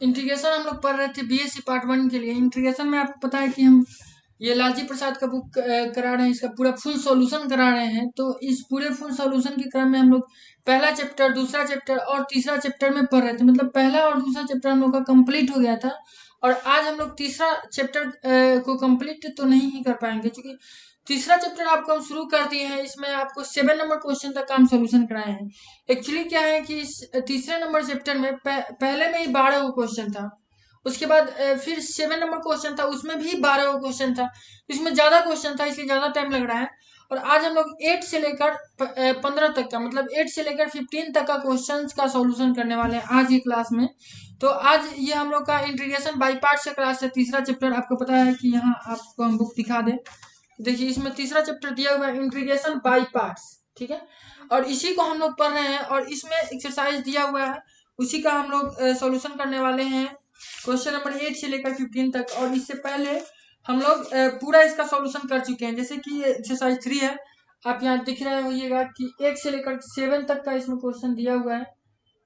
Integration हम लोग पढ़ रहे थे बीएससी पार्ट 1 के लिए। इंटीग्रेशन में आपको पता है कि हम ये लालजी प्रसाद का बुक करा रहे हैं, इसका पूरा फुल सॉल्यूशन करा रहे हैं। तो इस पूरे फुल सॉल्यूशन के क्रम में हम लोग पहला चैप्टर, दूसरा चैप्टर और तीसरा चैप्टर में पढ़ रहे थे। मतलब पहला और दूसरा चैप्टर हम लोग का कंप्लीट हो गया था और आज हम लोग तीसरा चैप्टर को कंप्लीट तो नहीं ही कर पाएंगे, क्योंकि तीसरा चैप्टर आपको हम शुरू कर दिए हैं। इसमें आपको 7 नंबर क्वेश्चन तक काम सोल्यूशन कराए हैं। एक्चुअली क्या है कि इस तीसरे नंबर चैप्टर में पहले में ही 12 क्वेश्चन था, उसके बाद फिर 7 नंबर क्वेश्चन था, उसमें भी 12 क्वेश्चन था। इसमें ज्यादा क्वेश्चन था इसलिए ज्यादा टाइम लग रहा है। और आज हम लोग 8 से लेकर 15 तक का, मतलब 8 से लेकर 15 तक का क्वेश्चंस का सॉल्यूशन करने वाले हैं आज की क्लास में। तो आज ये हम लोग का इंटीग्रेशन बाय पार्ट्स का क्लास है। तीसरा चैप्टर आपको पता है कि यहाँ आपको हम बुक दिखा दें, देखिए इसमें तीसरा चैप्टर दिया हुआ है इंटीग्रेशन बाय पार्ट्स, ठीक है। और इसी को हम लोग पढ़ रहे हैं और इसमें एक्सरसाइज दिया हुआ है, उसी का हम लोग सॉल्यूशन करने वाले हैं, क्वेश्चन नंबर 8 से लेकर 15 तक। और इससे पहले हम लोग पूरा इसका सॉल्यूशन कर चुके हैं। जैसे कि एक्सरसाइज 3 है, आप यहाँ दिख रहे होइएगा कि 1 से लेकर 7 तक का इसमें क्वेश्चन दिया हुआ है,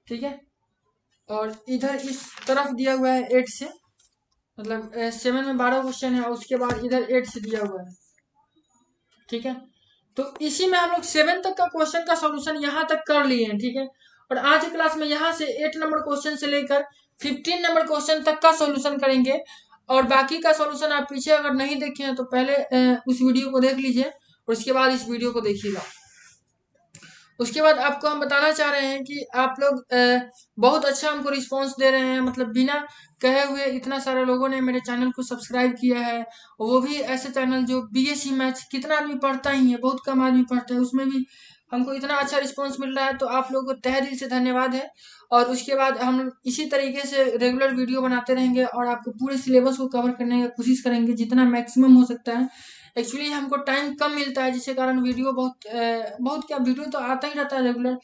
ठीक है। और इधर इस तरफ दिया हुआ है 8 से, मतलब 7 में 12 क्वेश्चन है और उसके बाद इधर 8 से दिया हुआ है, ठीक है। तो इसी में हम लोग 7 तक का क्वेश्चन का सॉल्यूशन यहाँ तक कर लिए हैं, ठीक है। और आज की क्लास में यहाँ से 8 नंबर क्वेश्चन से लेकर 15 नंबर क्वेश्चन तक का सॉल्यूशन करेंगे। और बाकी का सॉल्यूशन आप पीछे अगर नहीं देखे हैं तो पहले उस वीडियो को देख लीजिए और उसके बाद इस वीडियो को देखिएगा। उसके बाद आपको हम बताना चाह रहे हैं कि आप लोग बहुत अच्छा हमको रिस्पांस दे रहे हैं, मतलब बिना कहे हुए इतना सारे लोगों ने मेरे चैनल को सब्सक्राइब किया है, वो भी ऐसे चैनल जो बीएससी मैथ्स कितना आदमी पढ़ता ही है, बहुत कम आदमी पढ़ता है, उसमें भी हमको इतना अच्छा रिस्पांस मिल रहा है। तो आप लोगों को तहे दिल से धन्यवाद है। और उसके बाद हम इसी तरीके से रेगुलर वीडियो बनाते रहेंगे और आपको पूरे सिलेबस को कवर करने की कोशिश करेंगे जितना मैक्सिमम हो सकता है। एक्चुअली हमको टाइम कम मिलता है जिसके कारण वीडियो बहुत क्या, वीडियो तो आता ही रहता है रेगुलर।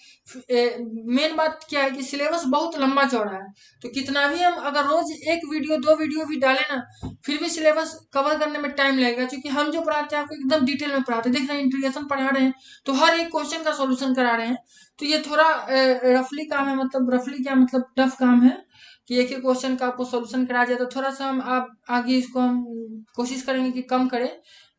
मेन बात क्या है कि सिलेबस बहुत लंबा चौड़ा है, तो कितना भी हम अगर रोज एक वीडियो 2 वीडियो भी डालें ना, फिर भी सिलेबस कवर करने में टाइम लगेगा। क्योंकि हम जो पढ़ाते हैं आपको एकदम डिटेल में पढ़ाते हैं, देख रहे हैं इंटीग्रेशन पढ़ा रहे हैं तो हर एक क्वेश्चन का सोल्यूशन करा रहे हैं। तो ये थोड़ा रफली काम है, मतलब रफली क्या मतलब टफ काम है कि एक ही क्वेश्चन का आपको सोल्यूशन करा जाए। तो थोड़ा सा हम आप आगे इसको हम कोशिश करेंगे कि कम करें,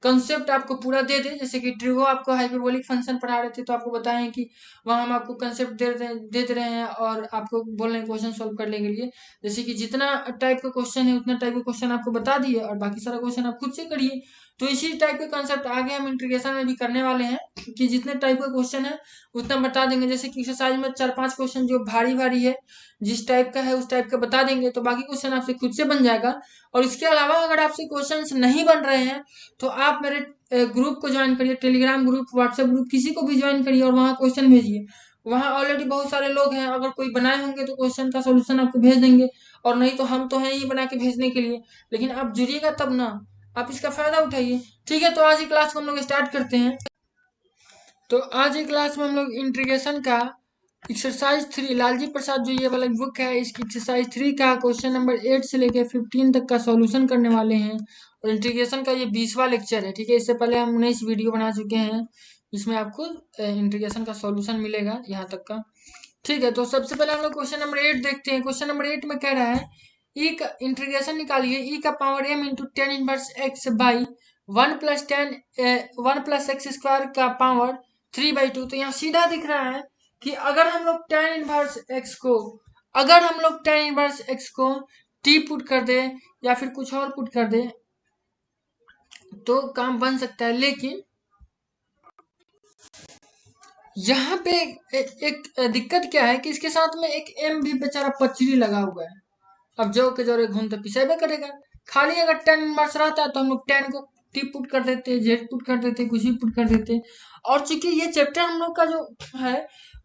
कंसेप्ट आपको पूरा दे दें। जैसे कि ट्रिगो आपको हाइपरबोलिक फंक्शन पढ़ा रहे थे तो आपको बताएं कि वहाँ हम आपको कंसेप्ट दे रहे हैं और आपको बोल रहे हैं क्वेश्चन सॉल्व करने के लिए। जैसे कि जितना टाइप का क्वेश्चन है उतना टाइप का क्वेश्चन आपको बता दिए और बाकी सारा क्वेश्चन आप खुद से करिए। तो इसी टाइप के कंसेप्ट आगे हम इंटीग्रेशन में भी करने वाले हैं कि जितने टाइप का क्वेश्चन है उतना बता देंगे। जैसे कि एक्सरसाइज में 4-5 क्वेश्चन जो भारी भारी है, जिस टाइप का है उस टाइप का बता देंगे, तो बाकी क्वेश्चन आपसे खुद से बन जाएगा। और इसके अलावा अगर आपसे क्वेश्चंस नहीं बन रहे हैं तो आप मेरे ग्रुप को ज्वाइन करिए, टेलीग्राम ग्रुप, व्हाट्सएप ग्रुप, किसी को भी ज्वाइन करिए और वहाँ क्वेश्चन भेजिए। वहाँ ऑलरेडी बहुत सारे लोग हैं, अगर कोई बनाए होंगे तो क्वेश्चन का सोल्यूशन आपको भेज देंगे, और नहीं तो हम तो हैं ही बना के भेजने के लिए। लेकिन आप जुड़िएगा तब ना, आप इसका फायदा उठाइए, ठीक है। तो आज की क्लास को हम लोग स्टार्ट करते हैं। तो आज की क्लास में हम लोग इंटीग्रेशन का एक्सरसाइज 3, लालजी प्रसाद जो ये वाला बुक है इसकी एक्सरसाइज 3 का क्वेश्चन नंबर 8 से लेकर 15 तक का सॉल्यूशन करने वाले हैं। और इंटीग्रेशन का ये 20वां लेक्चर है, ठीक है। इससे पहले हम 19 वीडियो बना चुके हैं, इसमें आपको इंटीग्रेशन का सॉल्यूशन मिलेगा यहाँ तक का, ठीक है। तो सबसे पहले हम लोग क्वेश्चन नंबर 8 देखते हैं। क्वेश्चन नंबर 8 में कह रहा है ई का इंटीग्रेशन निकालिए, ई का power m into tan inverse x by 1 plus x square का पावर 3/2। तो यहाँ सीधा दिख रहा है कि अगर हम लोग टेन इनवर्स एक्स को टी पुट कर दे या फिर कुछ और पुट कर दे तो काम बन सकता है। लेकिन यहाँ पे एक दिक्कत क्या है कि इसके साथ में एक m भी बेचारा पचरी लगा हुआ है। अब जो के जोरे घूमते पिछेबे करेगा। खाली अगर टेन इनवर्स रहता तो हम लोग टेन को टी पुट कर देते, जेड पुट कर देते, कुछ भी पुट कर देते। और चूंकि ये चैप्टर हम लोग का जो है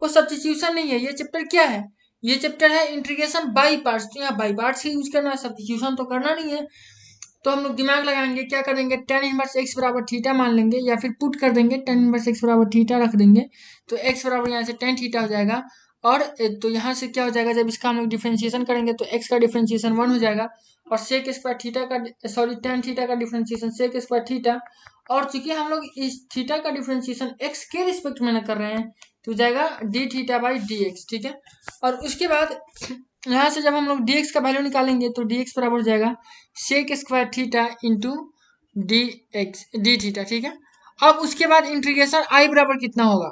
वो सब्स्टिट्यूशन नहीं है, ये चैप्टर क्या है, ये चैप्टर है इंटीग्रेशन बाई पार्ट्स। तो यहाँ बाई पार्ट्स ही यूज करना है, सब्स्टिट्यूशन तो करना नहीं है। तो हम लोग दिमाग लगाएंगे, क्या करेंगे, टेन इनवर्स एक्स बराबर थीटा मान लेंगे या फिर पुट कर देंगे, टेन इनवर्स एक्स बराबर थीटा रख देंगे तो एक्स बराबर यहाँ से टेन थीटा हो जाएगा। और तो यहाँ से क्या हो जाएगा, जब इसका हम लोग डिफ्रेंशिएशन करेंगे तो एक्स का डिफ्रेंशिएशन 1 हो जाएगा और सेक स्क्वायर थीटा का, सॉरी टेन थीटा का डिफ्रेंशिएशन सेक स्क्वायर थीटा। और चूंकि हम लोग इस थीटा का डिफ्रेंशिएशन एक्स के रिस्पेक्ट में कर रहे हैं तो जाएगा D theta by D x, ठीक है। और उसके बाद यहाँ से जब हम लोग dx का वैल्यू निकालेंगे तो dx बराबर हो जाएगा sec square theta into D theta, ठीक है। अब उसके बाद इंटीग्रेशन आई बराबर कितना होगा,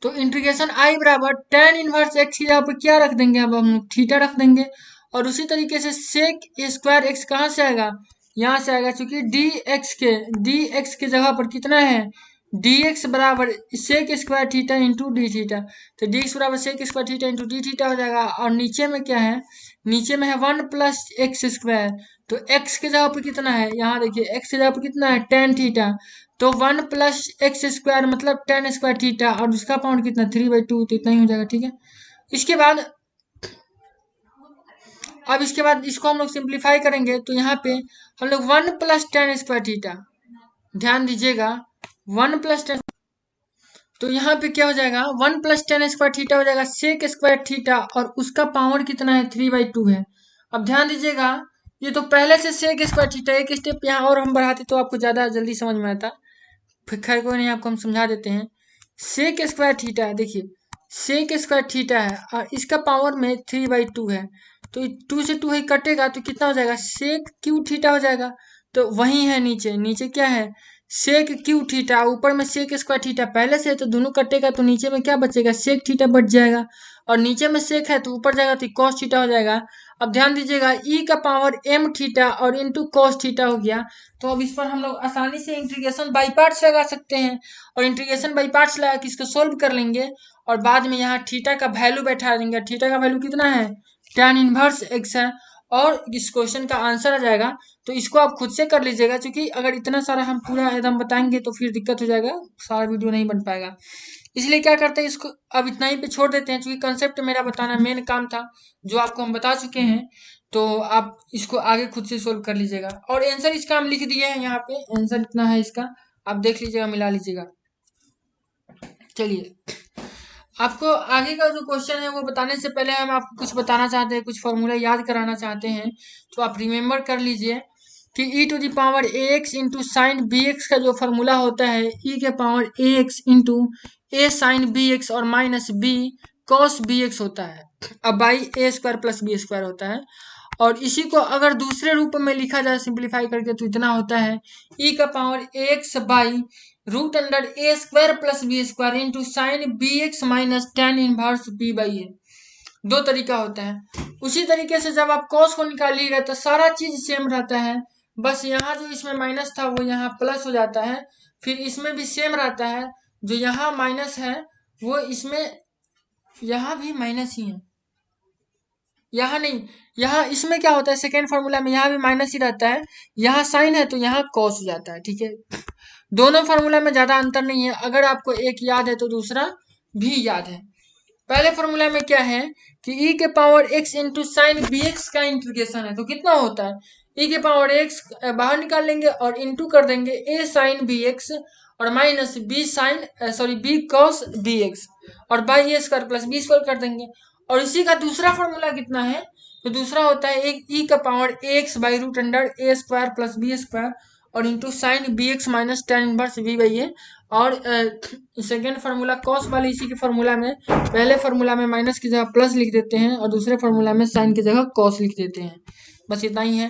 तो इंटीग्रेशन आई बराबर tan इनवर्स एक्स की जगह पर क्या रख देंगे, अब हम लोग थीटा रख देंगे। और उसी तरीके से सेक स्क्वायर एक्स कहाँ से आएगा, यहाँ से आएगा, क्योंकि डी एक्स के जगह पर कितना है, डी एक्स बराबर sec square theta into D theta, तो डी एक्स बराबर sec square theta into D theta हो जाएगा। और नीचे में क्या है, नीचे में है 1+x², तो x के जगह पर कितना है, यहाँ देखिए x के जगह पर कितना है tan थीटा, तो 1+x² मतलब tan स्क्वायर थीटा, और उसका पावर कितना 3/2, तो इतना ही हो जाएगा, ठीक है। इसके बाद अब इसके बाद इसको हम लोग सिंप्लीफाई करेंगे तो यहाँ पे हम लोग 1+tan स्क्वायर थीटा, ध्यान दीजिएगा 1+tan, तो यहाँ पे क्या हो जाएगा 1+tan स्क्वायर थीटा हो जाएगा सेक स्क्वायर थीटा, और उसका पावर कितना है 3/2 है। अब ध्यान दीजिएगा ये तो पहले से सेक स्क्वायर थीटा, एक स्टेप यहाँ और हम बढ़ाते तो आपको ज्यादा जल्दी समझ में आता, फिर खैर कोई नहीं, आपको हम समझा देते हैं। सेक स्क्वायर थीटा है, देखिए सेक स्क्वायर थीटा है और इसका पावर में 3/2 है, तो 2 से 2 ही कटेगा तो कितना हो जाएगा सेक क्यू थीटा हो जाएगा। तो वही है नीचे, नीचे क्या है सेक क्यू थीटा, ऊपर में सेक स्क्वायर थीटा पहले से है तो दोनों कटेगा तो नीचे में क्या बचेगा सेक थीटा बच जाएगा, और नीचे में सेक है तो ऊपर जाएगा तो कॉस थीटा हो जाएगा। अब ध्यान दीजिएगा ई का पावर एम थीटा और इंटू कॉस थीटा हो गया, तो अब इस पर हम लोग आसानी से इंटीग्रेशन बाई पार्ट्स लगा सकते हैं, और इंटीग्रेशन बाई पार्ट्स लगा के इसको सोल्व कर लेंगे, और बाद में यहाँ थीटा का वैल्यू बैठा देंगे। थीटा का वैल्यू कितना है tan इनवर्स x है, और इस क्वेश्चन का आंसर आ जाएगा। तो इसको आप खुद से कर लीजिएगा, क्योंकि अगर इतना सारा हम पूरा एकदम बताएंगे तो फिर दिक्कत हो जाएगा, सारा वीडियो नहीं बन पाएगा। इसलिए क्या करते हैं इसको अब इतना ही पे छोड़ देते हैं, क्योंकि कंसेप्ट मेरा बताना मेन काम था जो आपको हम बता चुके हैं, तो आप इसको आगे खुद से सोल्व कर लीजिएगा। और आंसर इसका हम लिख दिए हैं, यहाँ पे आंसर इतना है इसका, आप देख लीजिएगा मिला लीजिएगा। चलिए आपको आगे का जो क्वेश्चन है वो बताने से पहले हम आपको कुछ बताना चाहते हैं, कुछ फॉर्मूला याद कराना चाहते हैं, तो आप रिमेम्बर कर लीजिए कि e to the power ax into sine B X का जो फॉर्मूला होता है e के power ax into A sine B x और minus B cos B X होता है, अब by A square plus B square होता है। और इसी को अगर दूसरे रूप में लिखा जाए सिंप्लीफाई करके तो इतना होता है e का power x by root under a square plus B square into sine B x minus tan inverse b by a. दो तरीका होता है। उसी तरीके से जब आप कॉस को निकालिएगा तो सारा चीज सेम रहता है, बस यहाँ जो इसमें माइनस था वो यहाँ प्लस हो जाता है, फिर इसमें भी सेम रहता है, जो यहाँ माइनस है वो इसमें यहाँ भी माइनस ही है, यहाँ नहीं, यहाँ इसमें क्या होता है सेकेंड फॉर्मूला में यहाँ भी माइनस ही रहता है, यहाँ साइन है तो यहाँ कॉस हो जाता है, ठीक है। दोनों फॉर्मूला में ज्यादा अंतर नहीं है, अगर आपको एक याद है तो दूसरा भी याद है। पहले फॉर्मूला में क्या है कि e के power x into sine B X का इंटीग्रेशन है, तो कितना होता है e के पावर x बाहर निकाल लेंगे और इंटू कर देंगे a साइन बी एक्स और minus b sine sorry b cos B x और by A square plus B square कर देंगे। और इसी का दूसरा फॉर्मूला कितना है, तो दूसरा होता है एक e का power x by root under a square plus B square और into sine B x minus tan inverse b by a. और सेकेंड फार्मूला कॉस वाले इसी के फार्मूला में पहले फार्मूला में माइनस की जगह प्लस लिख देते हैं और दूसरे फार्मूला में साइन की जगह कॉस लिख देते हैं, बस इतना ही है।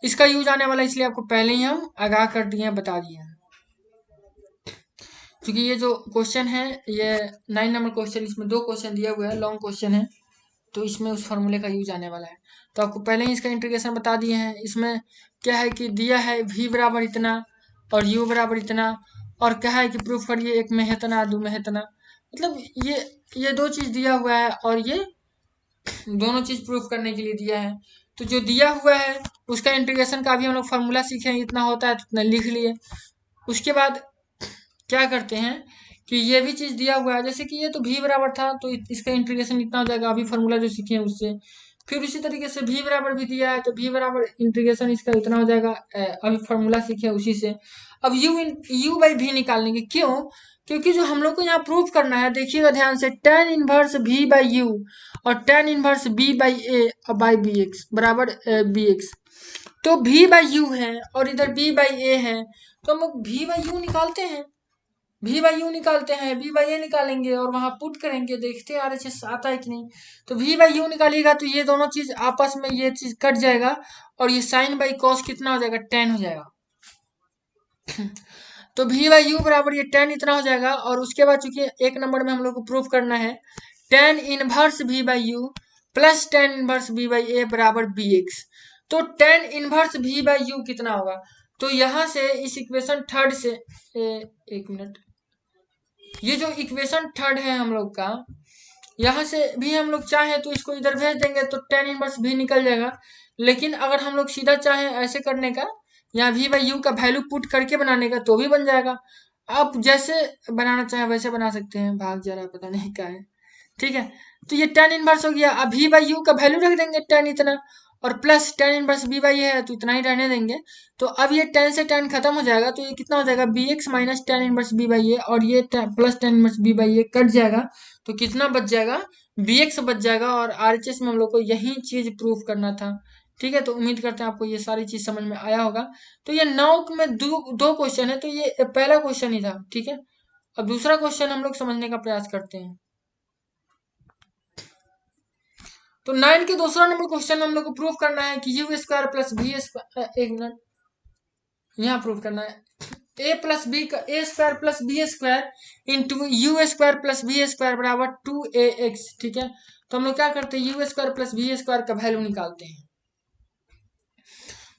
इसका यूज आने वाला इसलिए आपको पहले ही हम आगाह कर दिए हैं, बता दिए हैं, क्योंकि ये जो क्वेश्चन है ये 9 नंबर क्वेश्चन, इसमें 2 क्वेश्चन दिया हुआ है, लॉन्ग क्वेश्चन है, तो इसमें उस फार्मूले का यूज आने वाला है। तो आपको पहले ही इसका इंटीग्रेशन बता दिए हैं। इसमें क्या है कि दिया है v बराबर इतना और u बराबर इतना, और क्या है कि प्रूफ करिए एक में है इतना दो में है इतना, मतलब ये 2 चीज दिया हुआ है और ये दोनों चीज प्रूफ करने के लिए दिया है। तो जो दिया हुआ है उसका इंटीग्रेशन का भी हम लोग फार्मूला सीखे, इतना होता है तो इतना लिख लिए। उसके बाद क्या करते हैं कि ये भी चीज दिया हुआ है, जैसे कि ये तो v बराबर था तो इसका इंटीग्रेशन इतना हो जाएगा, अभी फार्मूला जो सीखे हैं उससे। फिर उसी तरीके से v बराबर भी दिया है तो v बराबर इंटीग्रेशन इसका इतना हो जाएगा, अभी फार्मूला सीखे उसी से। अब u बाई v निकालने के, क्यों, क्योंकि जो हम लोग को यहाँ प्रूफ करना है, देखिएगा ध्यान से, tan inverse v by u और tan इनवर्स b by a by b x बराबर बी एक्स, तो v बाई यू है और इधर b बाई ए है, तो हम लोग v बाई यू निकालते हैं। v बाई यू निकालते हैं, v बाई ए निकालेंगे और वहां पुट करेंगे, देखते हैं RHS आता है कि नहीं। तो v बाई यू निकालिएगा तो ये दोनों चीज आपस में ये चीज कट जाएगा और ये साइन बाई कॉस कितना हो जाएगा, tan हो जाएगा। तो v बाई यू बराबर ये tan इतना हो जाएगा। और उसके बाद चूंकि एक नंबर में हम लोग को प्रूफ करना है tan inverse v by u plus tan inverse v by a बराबर bx। तो tan inverse v by u कितना होगा, तो यहां से इस इक्वेशन थर्ड से एक मिनट, ये जो इक्वेशन थर्ड है हम लोग का, यहाँ से भी हम लोग चाहे तो इसको इधर भेज देंगे तो tan इनवर्स भी निकल जाएगा। लेकिन अगर हम लोग सीधा चाहे ऐसे करने का, यहाँ v बाई यू का वैल्यू पुट करके बनाने का, तो भी बन जाएगा। आप जैसे बनाना चाहे वैसे बना सकते हैं, भाग जा रहा है पता नहीं क्या है, ठीक है। तो ये tan इनवर्स हो गया। अब v बाई यू का वैल्यू रख देंगे tan इतना, और plus tan inverse v by है तो इतना ही रहने देंगे। तो अब ये tan से tan खत्म हो जाएगा, तो ये कितना हो जाएगा bx minus tan inverse v by a, और ये plus tan inverse v by a cut जाएगा, तो कितना बच जाएगा, bx बच जाएगा। और RHS में हम लोग को यही चीज प्रूफ करना था, ठीक है। तो उम्मीद करते हैं आपको ये सारी चीज समझ में आया होगा। तो ये 9 में दो क्वेश्चन है, तो ये पहला क्वेश्चन ही था, ठीक है। अब दूसरा क्वेश्चन हम लोग समझने का प्रयास करते हैं। तो 9 के दूसरा नंबर क्वेश्चन हम लोग को प्रूफ करना है कि u square plus B square, एक मिनट, यहाँ प्रूफ करना है ए प्लस बी का a square plus B square into u square plus B square बराबर 2ax, ठीक है। तो हम लोग क्या करते हैं, u square plus B square का वैल्यू निकालते हैं।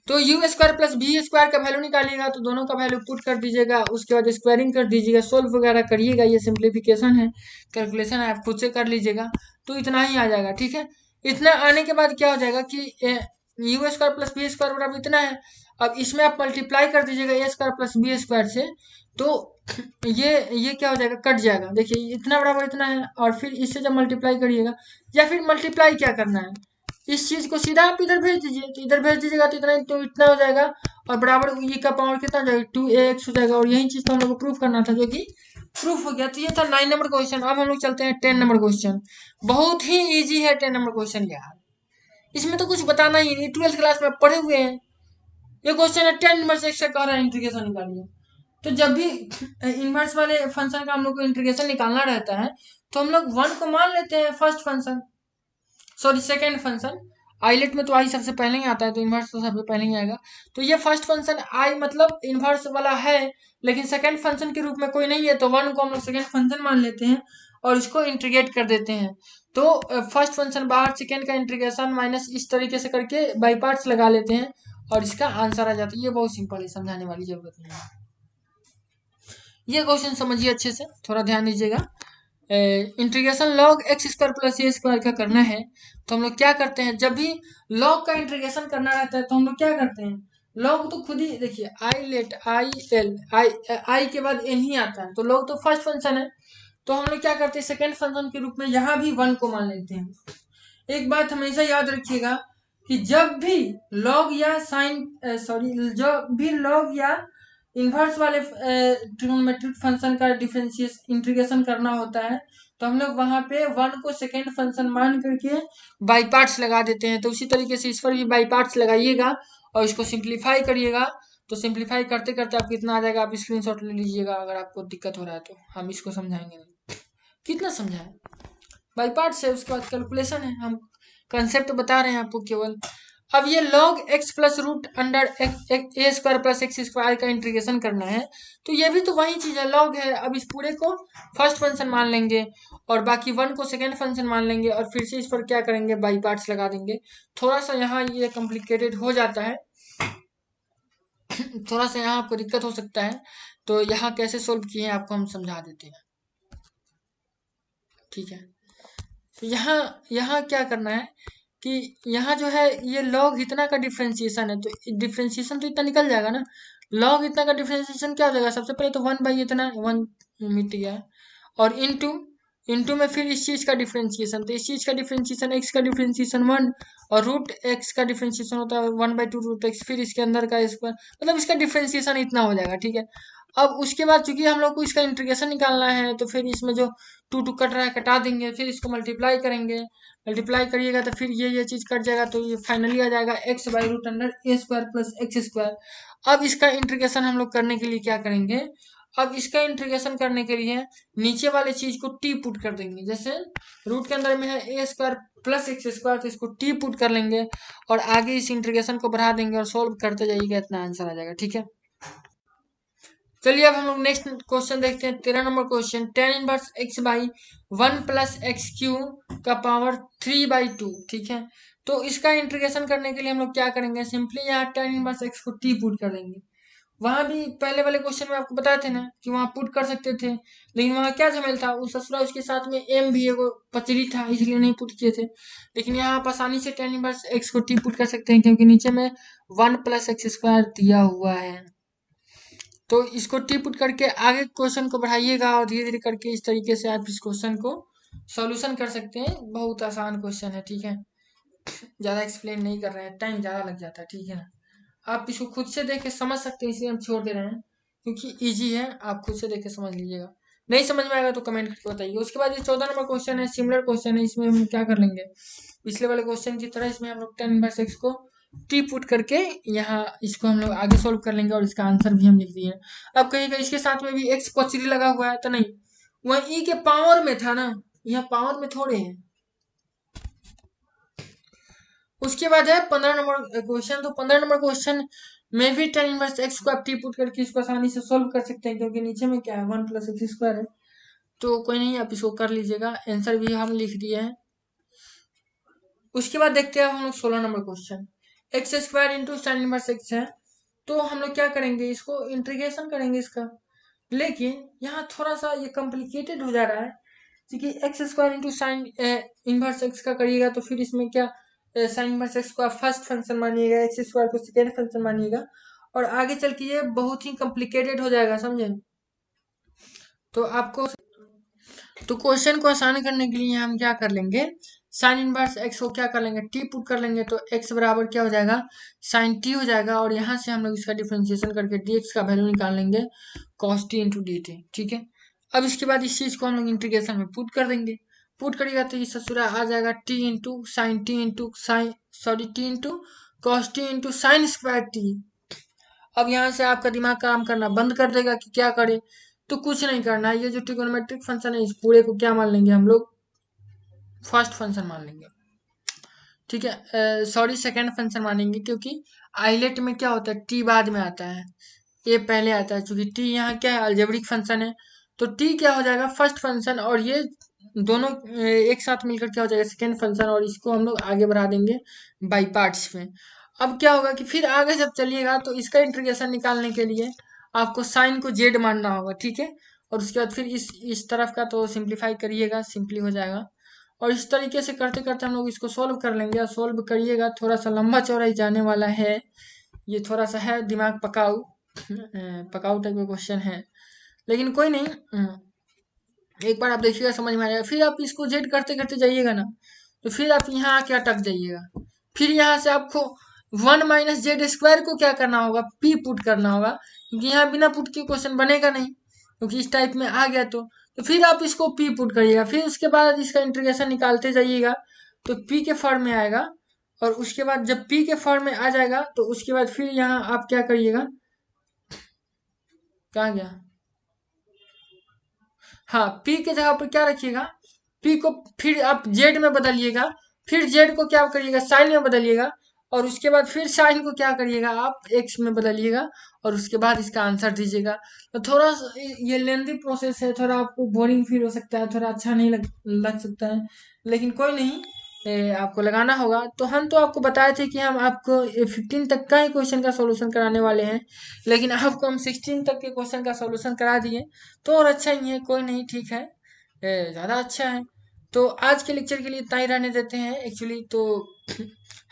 तो u square plus B square का वैल्यू निकालिएगा तो दोनों का वैल्यू पुट कर दीजिएगा, उसके बाद स्क्वायरिंग कर दीजिएगा, सोल्व वगैरह करिएगा, ये सिंप्लीफिकेशन है, कैलकुलेशन है, आप खुद से कर लीजिएगा। तो इतना ही आ जाएगा, ठीक है। इतना आने के बाद क्या हो जाएगा कि u square plus B square बराबर इतना है। अब इसमें आप मल्टीप्लाई कर दीजिएगा a square plus B square से, तो ये क्या हो जाएगा, कट जाएगा। देखिए इतना बराबर इतना है, और फिर इससे जब मल्टीप्लाई करिएगा, या फिर मल्टीप्लाई क्या करना है, इस चीज को सीधा आप इधर भेज दीजिए, तो इधर भेज दीजिएगा तो इतना हो जाएगा, और बराबर ये का पावर कितना हो जाएगा, 2ax हो जाएगा। और यही चीज तो हम लोग को प्रूफ करना था, जो कि प्रूफ हो गया। तो ये था 9 नंबर क्वेश्चन। अब हम लोग चलते हैं 10 नंबर क्वेश्चन। बहुत ही इजी है 10 नंबर क्वेश्चन यार, इसमें तो कुछ बताना ही नहीं, 12th क्लास में पढ़े हुए हैं। ये क्वेश्चन है 10 नंबर से एक्स्ट्रा कह रहा है इंटीग्रेशन निकालिए। तो जब भी इनवर्स वाले फंक्शन का हम लोग को इंटीग्रेशन निकालना रहता है, तो हम लोग 1 को मान लेते हैं first function, sorry second function. आइलेट में तो आई सबसे पहले ही आता है, तो इनवर्स तो सबसे पहले ही आएगा। तो ये फर्स्ट फंक्शन आई मतलब इनवर्स वाला है, लेकिन सेकेंड फंक्शन के रूप में कोई नहीं है, तो 1 को हम लोग सेकेंड फंक्शन मान लेते हैं और इसको इंटीग्रेट कर देते हैं। तो फर्स्ट फंक्शन बाहर, सेकेंड का इंटीग्रेशन माइनस, इस तरीके से करके बाई पार्ट्स लगा लेते हैं और इसका आंसर आ जाता है। ये बहुत सिंपल है, समझाने वाली जरूरत नहीं है। ये क्वेश्चन समझिए अच्छे से, थोड़ा ध्यान दीजिएगा। Integration log x square plus a square का करना है, तो हम लोग क्या करते हैं, जब भी लॉग का इंटीग्रेशन करना रहता है तो हम लोग क्या करते हैं, लॉग तो खुद ही देखिए, I let I L I के बाद एन ही आता है, तो लॉग तो फर्स्ट फंक्शन है। तो हम लोग क्या करते हैं, सेकेंड फंक्शन के रूप में यहाँ भी 1 को मान लेते हैं। एक बात हमेशा याद रखिएगा कि जब भी लॉग या साइन सॉरी जब भी लॉग या इन्वर्स वाले ट्रिग्नोमेट्रिक फंक्शन का डिफरेंशिएशन इंटीग्रेशन करना होता है, तो हम लोग वहां पे 1 को सेकेंड फंक्शन मान करके बाई पार्ट्स लगा देते हैं। तो उसी तरीके से इस पर भी बाई पार्ट्स लगाइएगा और इसको सिंप्लीफाई करिएगा। तो सिंप्लीफाई करते करते आपको कितना आ जाएगा, आप स्क्रीनशॉट ले लीजिएगा अगर आपको दिक्कत हो रहा है तो, हम इसको समझाएंगे नहीं। कितना समझाएं, बाई पार्ट्स है, उसके बाद कैलकुलेशन है, हम कंसेप्ट बता रहे हैं आपको केवल। अब ये log x plus root under a square plus x square का इंटीग्रेशन करना है, तो ये भी तो वही चीज है, log है। अब इस पूरे को फर्स्ट फंक्शन मान लेंगे और बाकी 1 को सेकेंड फंक्शन मान लेंगे और फिर से इस पर क्या करेंगे, बाई पार्ट्स लगा देंगे। थोड़ा सा यहाँ ये कॉम्प्लिकेटेड हो जाता है, थोड़ा सा यहाँ आपको दिक्कत हो सकता है, तो यहाँ कैसे सोल्व किए हैं आपको हम समझा देते हैं, ठीक है। तो यहाँ यहाँ क्या करना है कि यहाँ जो है ये log इतना का डिफ्रेंसिएशन है, तो डिफ्रेंसिएशन तो इतना निकल जाएगा ना। log इतना का डिफ्रेंसिएशन क्या हो जाएगा, सबसे पहले तो 1 बाई इतना 1 मिट गया, और इनटू में फिर इस चीज का डिफ्रेंसिएशन, तो इस चीज का डिफ्रेंसिएशन x का डिफ्रेंसिएशन 1, और रूट x का डिफ्रेंसिएशन होता है 1/2 रूट x, फिर इसके अंदर का स्क्वायर, मतलब इसका डिफ्रेंसिएशन इतना हो जाएगा, ठीक है। अब उसके बाद चूंकि हम लोग को इसका इंटीग्रेशन निकालना है, तो फिर इसमें जो टू टू कट रहा है कटा देंगे, फिर इसको मल्टीप्लाई करेंगे, मल्टीप्लाई करिएगा तो फिर ये चीज कट जाएगा, तो ये फाइनली आ जाएगा x by root under a square plus x square. अब इसका इंटीग्रेशन हम लोग करने के लिए क्या करेंगे, अब इसका इंटीग्रेशन करने के लिए नीचे वाले चीज को टी पुट कर देंगे। जैसे रूट के अंदर में है ए स्क्वायर प्लस एक्स स्क्वायर, तो इसको टी पुट कर लेंगे और आगे इस इंटीग्रेशन को बढ़ा देंगे और सोल्व करते जाइएगा, इतना आंसर आ जाएगा। ठीक है, चलिए अब हम लोग नेक्स्ट क्वेश्चन देखते हैं। 13 number question, tan inverse x by 1 plus x Q का पावर 3/2। ठीक है, तो इसका इंटीग्रेशन करने के लिए हम लोग क्या करेंगे, सिंपली यहाँ tan इनवर्स x को t पुट कर देंगे। वहां भी पहले वाले क्वेश्चन में आपको बताए थे ना कि वहां पुट कर सकते थे, लेकिन वहां क्या झमेल था, उस ससुरा उसके साथ में m भी एगो पचरी था, इसलिए नहीं पुट किए थे। लेकिन यहाँ आप आसानी से tan इनवर्स x को t पुट कर सकते हैं, क्योंकि नीचे में 1 प्लस एक्स स्क्वायर दिया हुआ है। तो इसको टी पुट करके आगे क्वेश्चन को बढ़ाइएगा और धीरे धीरे करके इस तरीके से आप इस क्वेश्चन को सॉल्यूशन कर सकते हैं। बहुत आसान क्वेश्चन है। ठीक है, ज़्यादा एक्सप्लेन नहीं कर रहे हैं, टाइम ज़्यादा लग जाता है। ठीक है ना, आप इसको खुद से देख के समझ सकते हैं, इसलिए हम छोड़ दे रहे हैं, क्योंकि इजी है। आप खुद से देख के समझ लीजिएगा, नहीं समझ में आएगा तो कमेंट करके बताइए। उसके बाद ये 14 नंबर क्वेश्चन है, सिमिलर क्वेश्चन है। इसमें हम क्या कर लेंगे, पिछले वाले क्वेश्चन की तरह इसमें हम लोग tan इनवर्स x को टी पुट करके यहाँ इसको हम लोग आगे सोल्व कर लेंगे और इसका आंसर भी हम लिख दिए। अब कहिएगा इसके साथ में भी x पचरी लगा हुआ है, तो नहीं, वह e के पावर में था ना, यहाँ पावर में थोड़े हैं। उसके बाद है 15 नंबर क्वेश्चन। तो 15 नंबर क्वेश्चन में भी tan इनवर्स x को आप टी पुट करके इसको आसानी से सोल्व कर सकते हैं, क्योंकि नीचे में क्या है 1 प्लस एक्स स्क्वायर है। तो कोई नहीं, आप इसको कर लीजिएगा, आंसर भी हम लिख दिए हैं। उसके बाद देखते हैं हम लोग 16 number question, x square into sine inverse x है। तो हम लोग क्या करेंगे, इसको इंटीग्रेशन करेंगे इसका। लेकिन यहाँ थोड़ा सा ये कॉम्प्लिकेटेड हो जा रहा है, क्योंकि x square into sine inverse x का करिएगा तो फिर इसमें क्या, साइन इनवर्स एक्स को आप फर्स्ट फंक्शन मानिएगा, एक्स स्क्वायर को सेकेंड फंक्शन मानिएगा, और आगे चल के ये बहुत ही कॉम्प्लिकेटेड हो जाएगा, समझे। तो आपको तो क्वेश्चन को आसान करने के लिए हम क्या कर लेंगे, साइन इनवर्स एक्स को क्या कर लेंगे, टी पुट कर लेंगे, तो एक्स बराबर क्या हो जाएगा, साइन टी हो जाएगा। और यहाँ से हम लोग इसका डिफ्रेंशिएशन करके dx का वैल्यू निकाल लेंगे cos t into D T. ठीक है, अब इसके बाद इस चीज को हम लोग इंटीग्रेशन में पुट कर देंगे। पुट करिएगा तो ये ससुरा आ जाएगा T into sine T into sine sorry T into cos T into sine square T. अब यहाँ से आपका दिमाग काम करना बंद कर देगा कि क्या करे, तो कुछ नहीं करना है। ये जो ट्रिगोनोमेट्रिक फंक्शन है, इस पूरे को क्या मान लेंगे हम लोग, फर्स्ट फंक्शन मान लेंगे। ठीक है, सॉरी सेकंड फंक्शन मानेंगे, क्योंकि आइलेट में क्या होता है, टी बाद में आता है, ये पहले आता है। चूंकि टी यहाँ क्या है, अलजेब्रिक फंक्शन है, तो टी क्या हो जाएगा, फर्स्ट फंक्शन, और ये दोनों एक साथ मिलकर क्या हो जाएगा, सेकेंड फंक्शन। और इसको हम लोग आगे बढ़ा देंगे बाई पार्ट्स में। अब क्या होगा कि फिर आगे जब चलिएगा तो इसका इंटीग्रेशन निकालने के लिए आपको साइन को जेड मानना होगा। ठीक है, और उसके बाद फिर इस तरफ का तो सिंप्लीफाई करिएगा, सिंपली हो जाएगा। और इस तरीके से करते करते हम लोग इसको सोल्व कर लेंगे। और सोल्व करिएगा, थोड़ा सा लंबा चौड़ा ही जाने वाला है, ये थोड़ा सा है दिमाग पकाऊ पकाऊ टाइप का क्वेश्चन है, लेकिन कोई नहीं, एक बार आप देखिएगा समझ में आ जाएगा। फिर आप इसको जेड करते करते जाइएगा ना, तो फिर आप यहाँ आके अटक जाइएगा। फिर यहाँ से आपको 1 माइनस जेड स्क्वायर को क्या करना होगा, पी पुट करना होगा, क्योंकि यहाँ बिना पुट के क्वेश्चन बनेगा नहीं, क्योंकि इस टाइप में आ गया। तो फिर आप इसको पी पुट करिएगा, फिर उसके बाद इसका इंटीग्रेशन निकालते जाइएगा, तो पी के फॉर्म में आएगा। और उसके बाद जब पी के फॉर्म में आ जाएगा, तो उसके बाद फिर यहाँ आप क्या करिएगा, कहाँ गया, हाँ, पी के जगह पर क्या रखिएगा, पी को फिर आप जेड में बदलिएगा, फिर जेड को क्या करिएगा, साइन में बदलिएगा, और उसके बाद फिर साइन को क्या करिएगा, आप एक्स में बदलिएगा, और उसके बाद इसका आंसर दीजिएगा। तो थोड़ा ये लेंदी प्रोसेस है, थोड़ा आपको बोरिंग फील हो सकता है, थोड़ा अच्छा नहीं लग सकता है, लेकिन कोई नहीं, आपको लगाना होगा। तो हम तो आपको बताए थे कि हम आपको 15 तक का ही क्वेश्चन का सॉल्यूशन कराने वाले हैं, लेकिन आपको हम 16 तक के क्वेश्चन का सॉल्यूशन करा दिए, तो और अच्छा ही है, कोई नहीं, ठीक है, ज़्यादा अच्छा है। तो आज के लेक्चर के लिए इतना ही रहने देते हैं। एक्चुअली तो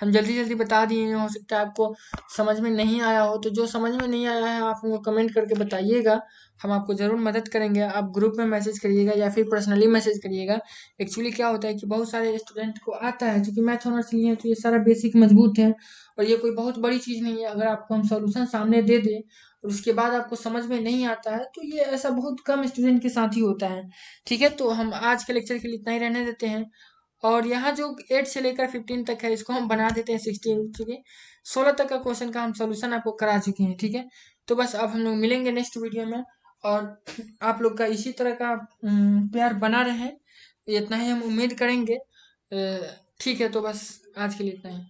हम जल्दी जल्दी बता दिए, हो सकता है आपको समझ में नहीं आया हो, तो जो समझ में नहीं आया है आप हमको कमेंट करके बताइएगा, हम आपको ज़रूर मदद करेंगे। आप ग्रुप में मैसेज करिएगा या फिर पर्सनली मैसेज करिएगा। एक्चुअली क्या होता है कि बहुत सारे स्टूडेंट को आता है, क्योंकि मैथ ऑनर्स लिए हैं तो ये सारा बेसिक मजबूत है, और ये कोई बहुत बड़ी चीज़ नहीं है। अगर आपको हम सॉल्यूशन सामने दे दें और उसके बाद आपको समझ में नहीं आता है, तो ये ऐसा बहुत कम स्टूडेंट के साथ ही होता है। ठीक है, तो हम आज के लेक्चर के लिए इतना ही रहने देते हैं। और यहाँ जो 8 से लेकर 15 तक है, इसको हम बना देते हैं 16, ठीक है, 16 तक का क्वेश्चन का हम सोल्यूशन आपको करा चुके हैं। ठीक है, तो बस अब हम लोग मिलेंगे नेक्स्ट वीडियो में। और आप लोग का इसी तरह का प्यार बना रहे। इतना ही हम उम्मीद करेंगे। ठीक है, तो बस आज के लिए इतना ही।